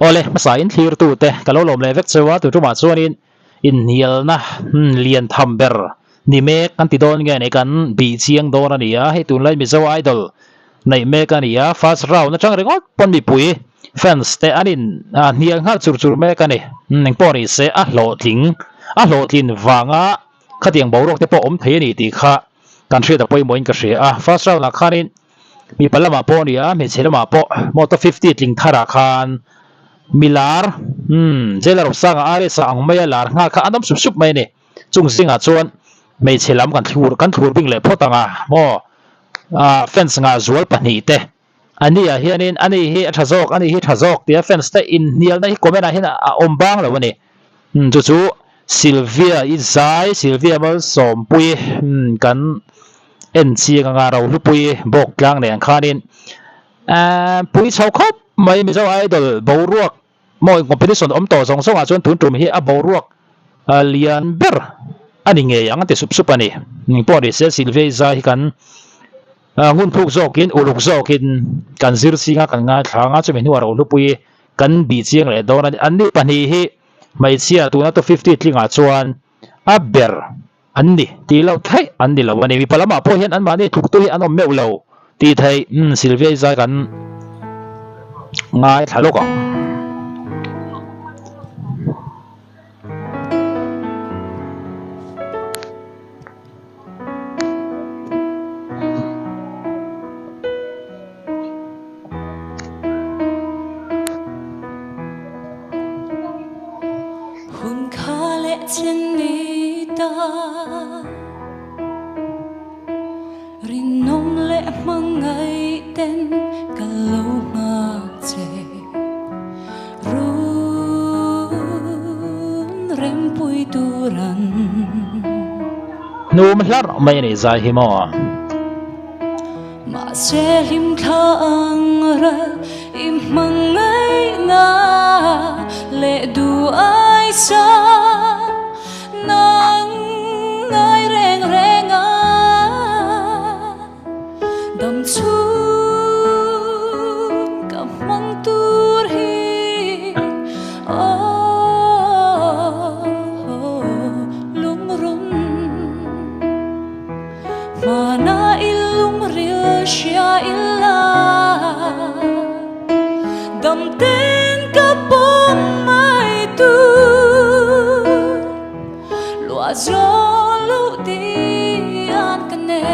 ole masa in thlir tu te kalolom le vek chewa tu tuma chuanin in hial na lian thamber ni me kan ti don nge ne kan bi chiang don ania he tun lai mi zo idol nei me kan ia first round na chang rengot pon mi pui fans te anin niang hal chur chur me kan ni ning pori se a lo tin wanga khatiang borok te po om thei ni ti kha kan thri da poi moin ka hria first round la khanin mi palama po nia mi chelama po moto 50 tling thara khan milar jelar sanga are sa ang maya lar nga kha adam sup sup mai ne chung singa chuan mei chelam kan thur bing le photanga mo fence nga zual pani te ani a hianin ani hi thazok tia fence te in nial na hi comment a hin a ombang lo ni chu chu Sylvia Izai Sylvia mal som pui kan en chi nga ro lu pui bok klang ne khanin pui chau khop mai mi zo idol boruak moi competition om to song song a chuan tun tum hi a boruak lian ber ani nge yang te sup sup ani ning pori se Sylvia Izai hi kan ngun phuk zokin uluk zokin kan zir singa kan nga thanga chu menu aro lupui kan bi chiang le don ani pani hi mai chia tu na to 50 tlinga chuan a ber anni ti lo thai anni lo ani mi palama po hian an mani thuk tu hi anom meu lo ti thai Sylvia Izai kan ngai thalo ka rinom le mangai ten kalau ngakce run rem pui turan num hlar mai ni zai hi mo ma selim thang ra im mangai na le du ai sa nang ngai reng reng a dam chu kam mang tur hi lung run mana ilung ril sha illa dam ten ka pom mai tu lua zo lo di an kane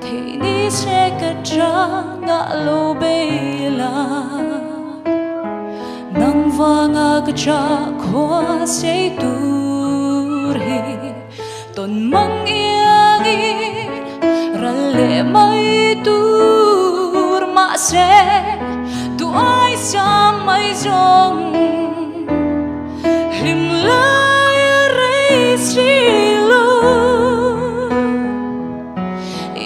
thei ni se ka tra nga lo be la nang vanga ka cha khwa se tur hi ton mang iangi ralle mai tur ma se tu ai sa mai zong him lai rei silo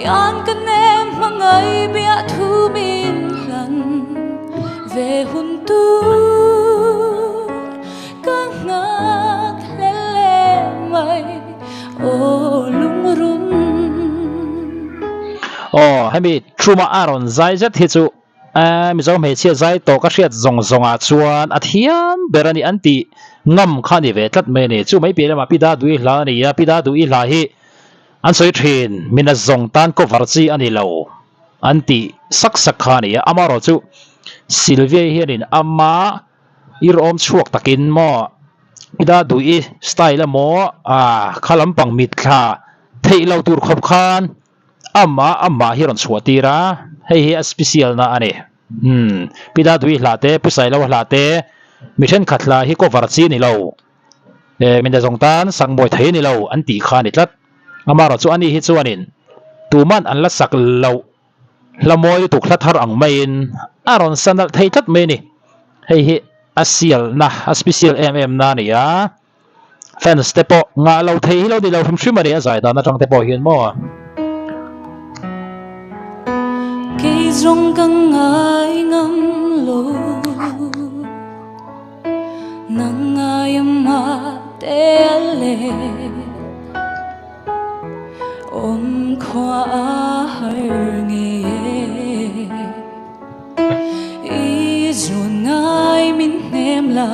yan kanem mangai bia thu min lan ve hun tu kang ngak lele mai o lung run hemi truma aron zai zat hi chu mi zo me chia zai to ka hriat zong zonga chuan athiam berani anti ngam khani ve tlat me ni chu mai pe ma pida dui hla ni ya pida dui hla hi an soi thin mina zong tan ko varchi ani lo anti sak sak khani ya amaro chu Sylvia hianin ama irom chuak takin mo pida dui style mo khalam pang mit kha thei lo tur khop khan ama hiron chuatira hei hi special na ani pida dui hlate pusai lo hlate mission khatla hi ko varchi ni lo min da zong tan sangboi thei ni lo an ti kha ni tlat amaro chu ani hi chuanin tuman an la sak lo lamoi tu khla thar ang main aron sanal thei tlat me ni hei hi asial na special na ni ya fans te po nga lo thei lo di lo thum shri mari a zai da na tang te po hian mo cây rong căng ai ngâm lô nắng ai mà tê lệ ôm khoa hơi nghe ý chuan ngai min hnem la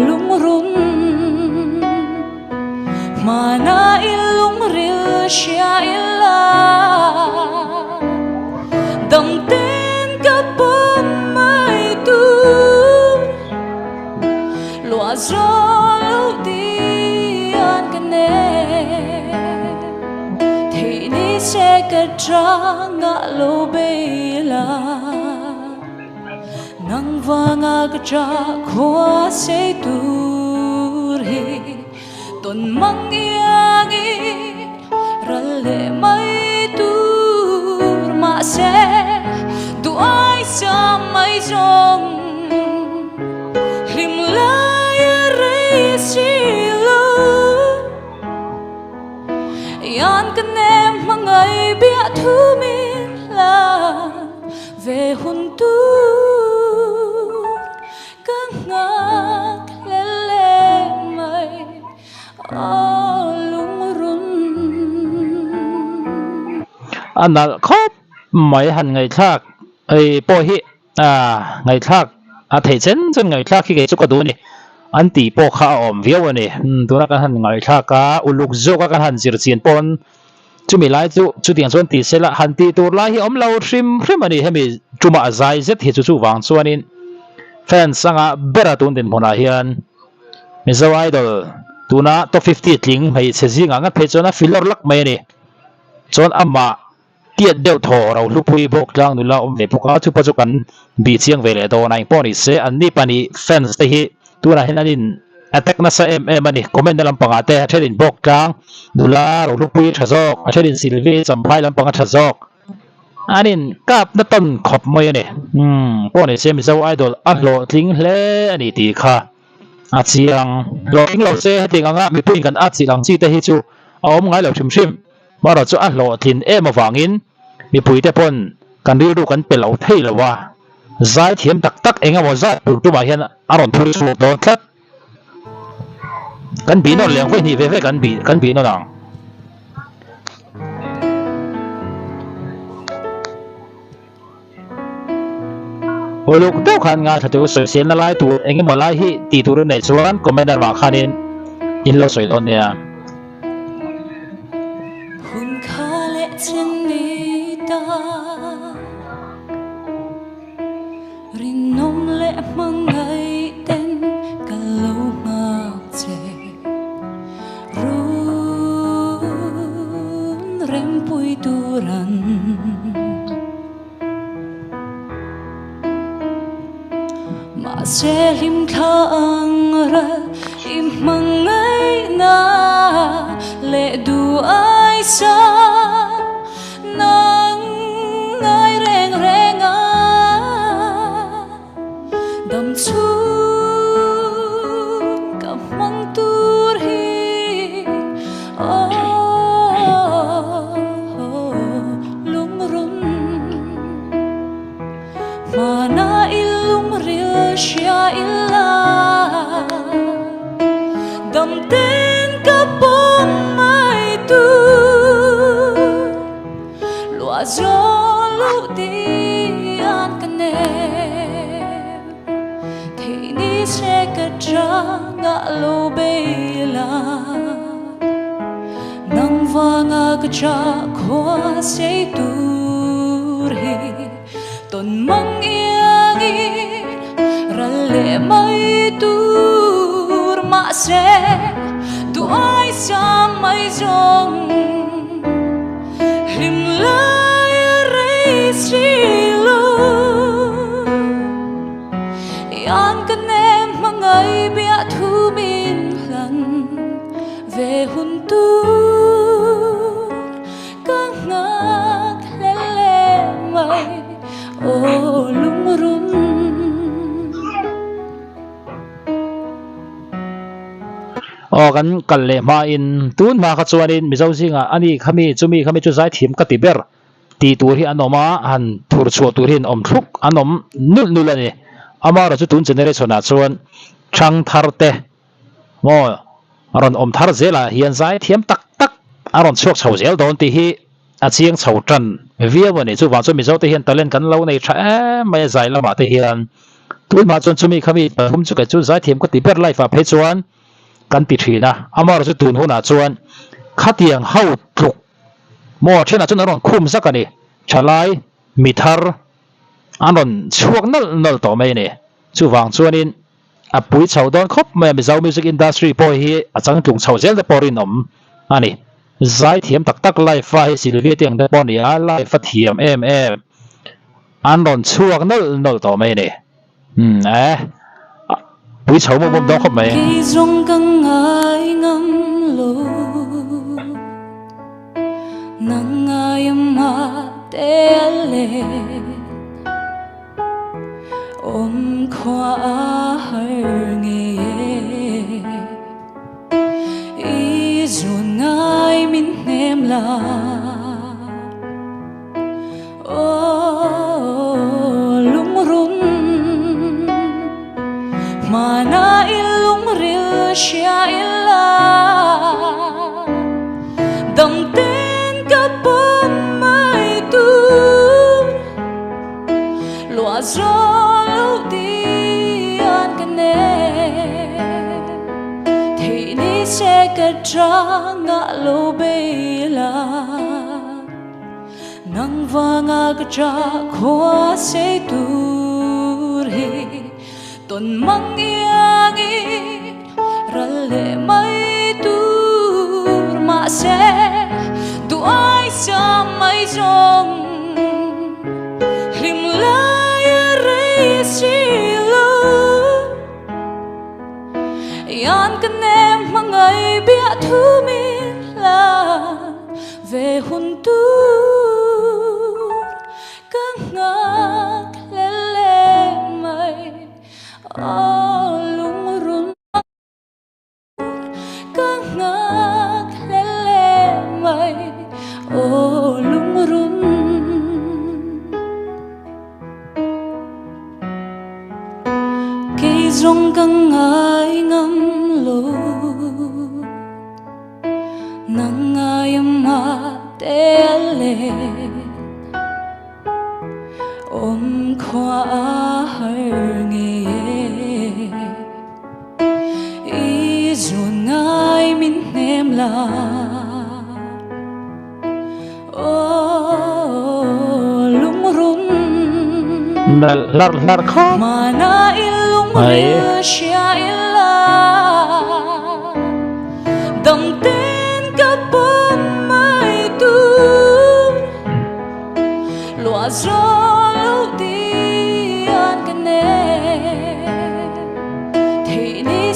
lung run mana ilung ril sha illa dam ten ka pom mai tu lua zo lo ti an ka ne thì ni sẽ ka tra nga lo be la nang vanga ka tra khwa se tu ri ton mang yangi ralle mai tu ma se tu ai sa mai zong lim lai re si lo yan ka nem mangai bia thu min la về hun tu ka ngak le le mai lung run anal khop mai han ngai thak ai po hi ngai thak thei chen chen ngai thak ki chu ka du ni an ti po kha om viau ani tura kan han ngai thak ka uluk zo ka kan han zir chin pon chu mi lai chu tiang chuan ti sela han ti tur lai hi om lo hrim ani hemi chuma zai zet hi chu wang chuanin fans sanga beratun din phona hian mizo idol tuna top 50 tling mai chezi nga phe chona filler lak mai ni chon ama tiat deuh tho ro lupui bok tlang nula om le poka chu pachukan bi chiang vele do nai poni se anni pani fans te hi tuna hilanin attack na sa ani comment lam panga te therin bok tlang nula ro lupui thazok therin silvi champai lam panga thazok anin kap na ton khop moi ani poni se mizo idol atlo tling hle ani ti kha chiang locking lo se tinga nga mi puin kan chiang chi te hi chu om ngai lo thim ma ro chu lo thin awangin mi pui te pon kan ri ru kan pe lo thei lo wa zai thiam tak enga wa za tu ba hian aron thu chu do khat kan bi no leng ve ni ve kan bi no lang uluk deuh khan nga thatu social na lai tu enge malai hi ti tur nei chuan comment ar wa khanin in lo soi don nia hun kha le chen ni ta rin nom le mangai ten ka lo ma che run rem pui turan mà sẽ lim khang ra im mangai na lệ du ai sa nang ngai reng reng dam chu ka mang tur hi lung run mana ilum ril sha illa dam ten ka pom mai tu lua zo lo ti an ka ne thì ni sẽ ka tra nga lo be la nang vanga ka tra khwa se tu ri ton mang yangi ralle mai tur ma se tu ai sa mai zong lim lai re si lo yan ka nem mangai bia thu min lan về hun tu ka ngak le le mai lung run kan le ma in tun ma kha chuanin mizo zinga ani khami chu zai thim ka ti ber ti tur hi anoma han thur chu tur hin om thuk anom nul ani ama ra chu tun generation a chuan thang thar te mo aron om thar zela hian zai thiam tak aron chok chho zel don ti hi a chiang chho tran via wa ni chu wa chu mi zo te hian talent kan lo nei tha mai zai lama te hian tui ma chon chumi khami hum chu ka chu zai thiam ko ti per life a phe chuan kan ti thina amar chu tun huna chuan khatiang hau tluk mo thena chun ron khum sakani thalai mi thar anon chuak nal to mai ne chu wang chuanin a pui chho don khop mai mi zau music industry po hi a chang tlung chho zel de porin om ani zai thiam tak tak life fa hi silvia tiang de pon ya life fa thiam em anon chuak nal to mai ne buổi chiều mông đó không mày ôm khoa hở nghe ý dù ngay mình em là lung run mà na ilung ril xia illa đầm tên cả bom mai tu lúa gió lâu đi an can thì ni sẽ cất ra ngã lâu bê la nang vanga kcha khwa se turi ton mang yangi ralle mai tur ma se tu ai sa mai jong lim la re silo yan kanem mangai bia thu mi la về hun tu lung run các ngạc lê mây lung run cây rong căng ai ngâm lô nắng ai mà té lệ ôm khoa hở nghe ý dù ngay mình em là lung run lar kho mà na ilung ril xia illa đầm tên cả bom mai tu lúa gió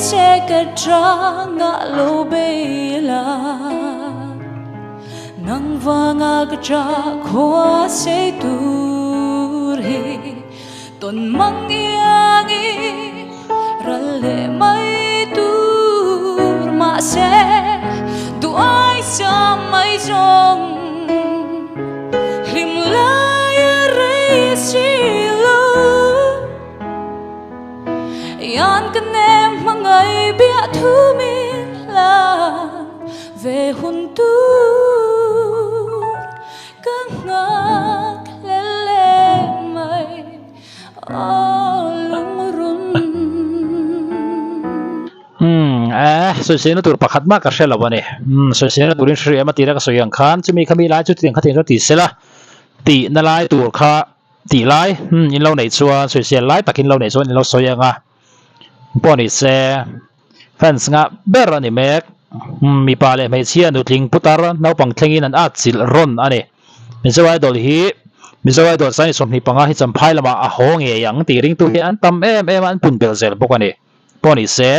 sẽ cất ra ngã lâu bê la nang vanga kcha khwa se turi ton mang yangi ralle mai tur ma se tu ai sa mai jong lim la re silo yan kanem mangai bia thu mi la về hun tu các ngạc lê mây lung run so se no tur pakhat ma ka shela bane so se no turin shri ama tira ka soyang khan chumi khami lai chu tiang khatin ti sela ti na lai tur kha ti lai in lo nei chuan so se lai takin lo nei chuan in lo soyanga poni se fans nga ber ani mek mi pale mai chia nu tling putar nau pang thlengin an a chil ron ani mizawai dol hi mizawai dol sai som ni panga hi champhai lama a hong e yang ti ring tu hi an tam em an pun bel zel bokani poni se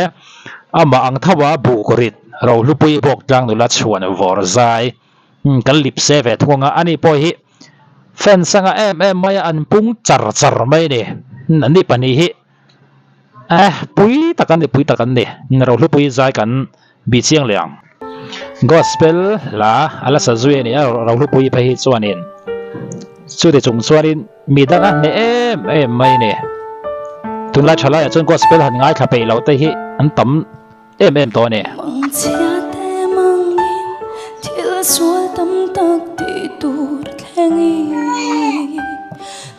ama ang thawa bu korit ro lupui bok tlang nu la chuan vor zai kal lip se ve thunga ani po hi fans sanga em mai an pung char mai ni nani pani hi pui takan ni ro lupui zai kan bi chiang liang gospel la ala sa zui ni ro lupui pa hi chuanin chu de chung chuanin mi danga ne em mai ni tun la chala ya chun gospel han ngai tha pe lo te hi an tam em to ne chia te mang in til sual tam tak ti tur thengi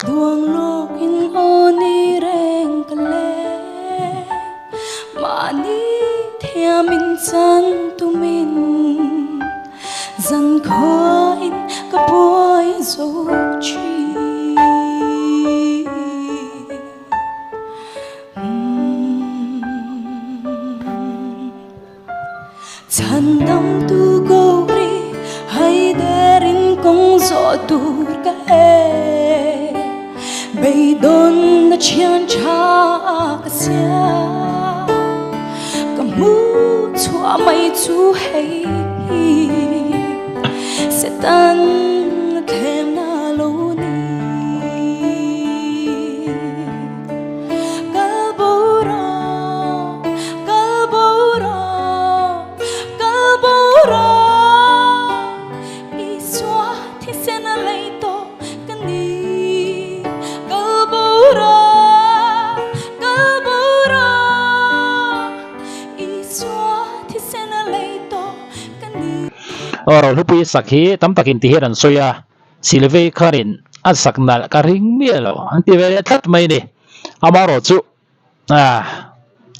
duang lok in oni reng kale mani thiamin chan tumin zan khoin ka boy zo chi chan dam tu go ri hay derin kong zo tur ka e bay don na chian cha ka sia ka mu chua mai chu hay sẽ tan thêm na lâu ni Kalbora iswa thì sẽ na lấy to cái ni Kalbora iswa thì sẽ na lấy to cái ni rồi lúc bây sakhi tam takin ti heran soya silve karin asaknal karing mielo anti ve that mai ni amaro chu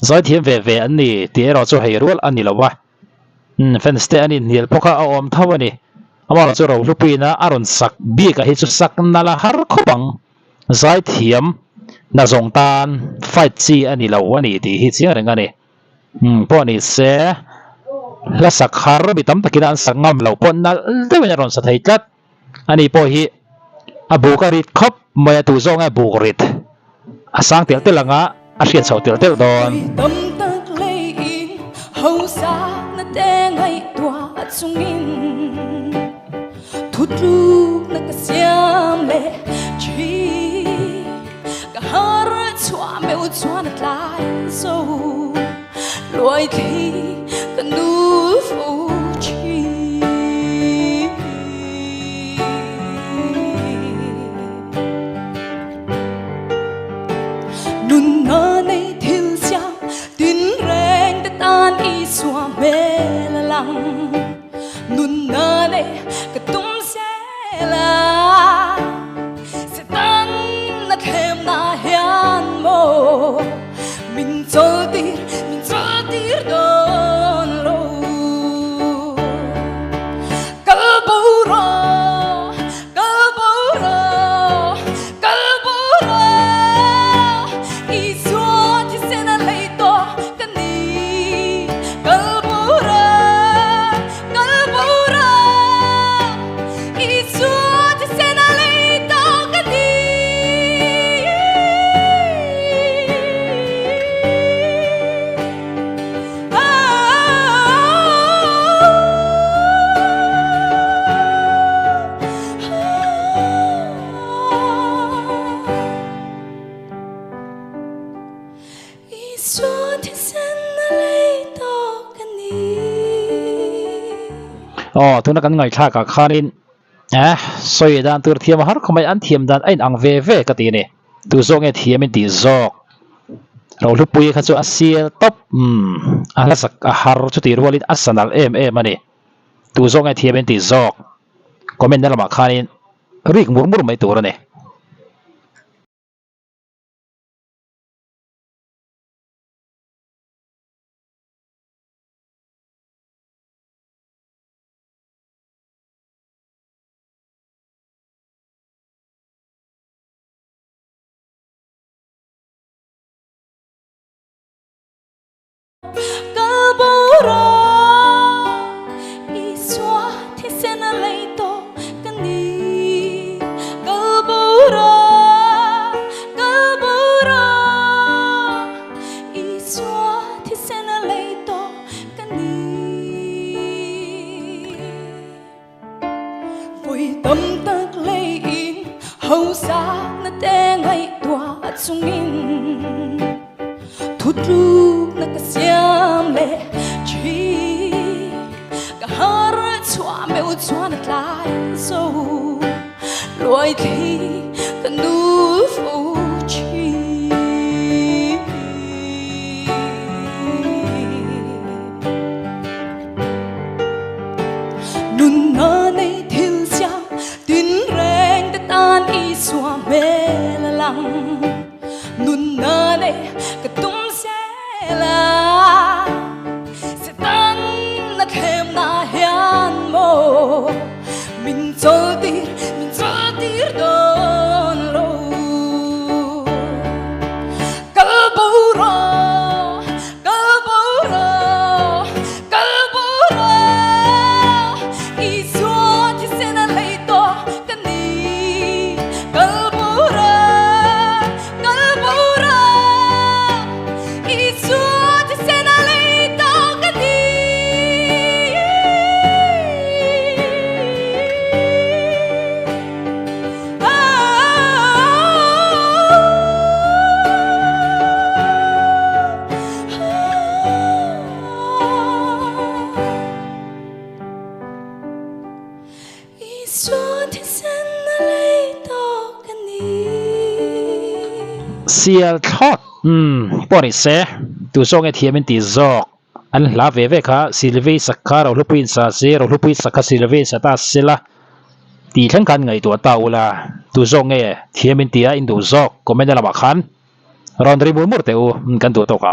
zoi thiam ve an ni ti ro chu hei rul ani lawa fenste ani nil poka om thawani amaro chu ro lúc bây na aron sak bi ka hi chu saknala har khobang zoi thiam na zong tan fight chi ani lawa ni ti hi chiang renga ni po ni se la sakhar bi tam takina an sangam lo pon na de wen ron sa thai tlat ani po hi abu karit khop moya tu zong a bu rit asang tel telanga a rian chho tel tel don tâm tak lei in hau sa na te ngai tua chungin thut lu na ka siam le chi ka har chua meu chuan tlai so loi thi ka nu fu chi nun na nei thil sia tin reng ta tan i swa me la lang nun na nei ka tum se la se tan na them na hian mo min chol tir don lo Kalbora iswa thì sẽ na lấy to cái ni Kalbora iswa thì sẽ na lấy to cái ni iswa thì sẽ na lấy to cái ni tu na kan ngai tha ka kharin soi dan tur thiam har khomai an thiam dan ain ang ve ka ti ni tu zong e thiam in ti zok ro lu pui kha chu asial top ala sak a har chu ti rolit asanal em ani tu zong e thiam in ti zok comment na lama khanin rik mur mai tur ne Kalbora iswa thì sẽ na lấy to cái ni Kalbora iswa thì sẽ na lấy to cái ni vui tâm tak lei in hau sa na te ngai tua chungin thut lu na ka siam le chi ka har chua meu chuan tlai so loi thi ka nu fu chi nun na nei thil sia xóa mê là lăng nun nơ này cái tum sẽ là sẽ tan nát thêm na hiền mồ mình cho tir đơn lâu sial thot pori se tu song e thiamin ti zok an la ve ve kha silve sakha ro lupin sa se ro lupin sakha silve sa ta sila ti thang kan ngai to ta ula tu song e thiamin tia in du zok komen la ba khan ron ri bu mur te u kan tu to ka